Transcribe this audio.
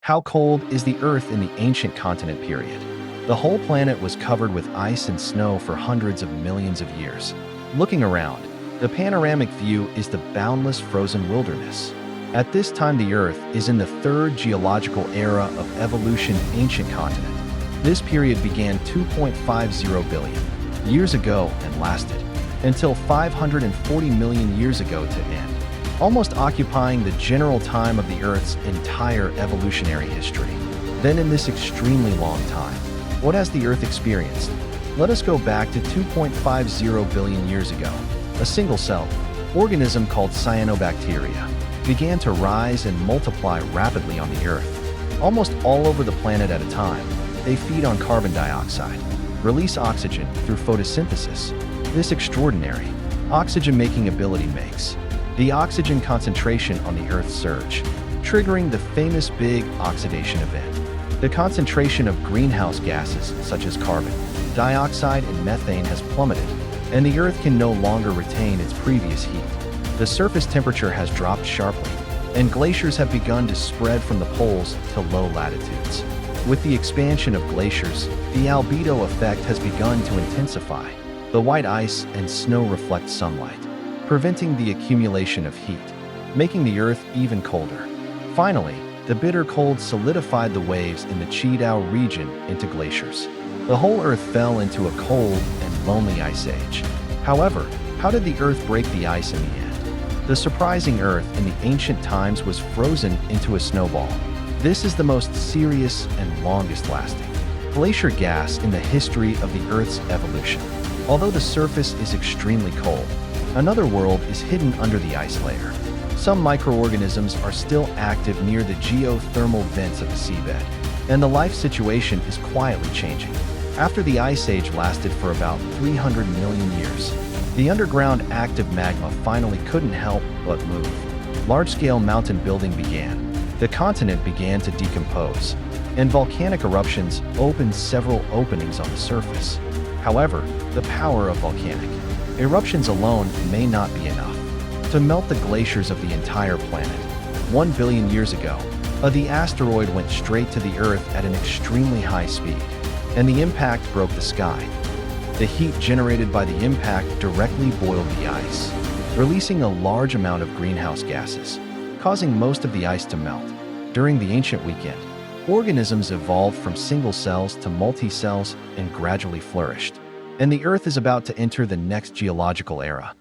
How cold is the Earth in the ancient continent period? The whole planet was covered with ice and snow for hundreds of millions of years. Looking around, the panoramic view is the boundless frozen wilderness. At this time, the Earth is in the third geological era of evolution, ancient continent. This period began 2.50 billion years ago and lasted until 540 million years ago to end, almost occupying the general time of the Earth's entire evolutionary history. Then in this extremely long time, what has the Earth experienced? Let us go back to 2.50 billion years ago. A single-celled organism called cyanobacteria began to rise and multiply rapidly on the Earth. Almost all over the planet at a time, they feed on carbon dioxide, release oxygen through photosynthesis. This extraordinary oxygen-making ability makes the oxygen concentration on the Earth surge, triggering the famous big oxidation event. The concentration of greenhouse gases such as carbon dioxide and methane has plummeted, and the Earth can no longer retain its previous heat. The surface temperature has dropped sharply, and glaciers have begun to spread from the poles to low latitudes. With the expansion of glaciers, the albedo effect has begun to intensify. The white ice and snow reflect sunlight, preventing the accumulation of heat, making the Earth even colder. Finally, the bitter cold solidified the waves in the Qidao region into glaciers. The whole Earth fell into a cold and lonely ice age. However, how did the Earth break the ice in the end? The surprising Earth in the ancient times was frozen into a snowball. This is the most serious and longest lasting glacier gas in the history of the Earth's evolution. Although the surface is extremely cold, another world is hidden under the ice layer. Some microorganisms are still active near the geothermal vents of the seabed, and the life situation is quietly changing. After the Ice Age lasted for about 300 million years, the underground active magma finally couldn't help but move. Large-scale mountain building began. The continent began to decompose, and volcanic eruptions opened several openings on the surface. However, the power of volcanic eruptions alone may not be enough to melt the glaciers of the entire planet. 1 billion years ago, the asteroid went straight to the Earth at an extremely high speed, and the impact broke the sky. The heat generated by the impact directly boiled the ice, releasing a large amount of greenhouse gases, causing most of the ice to melt. During the ancient weekend, organisms evolved from single cells to multi-cells and gradually flourished. And the Earth is about to enter the next geological era.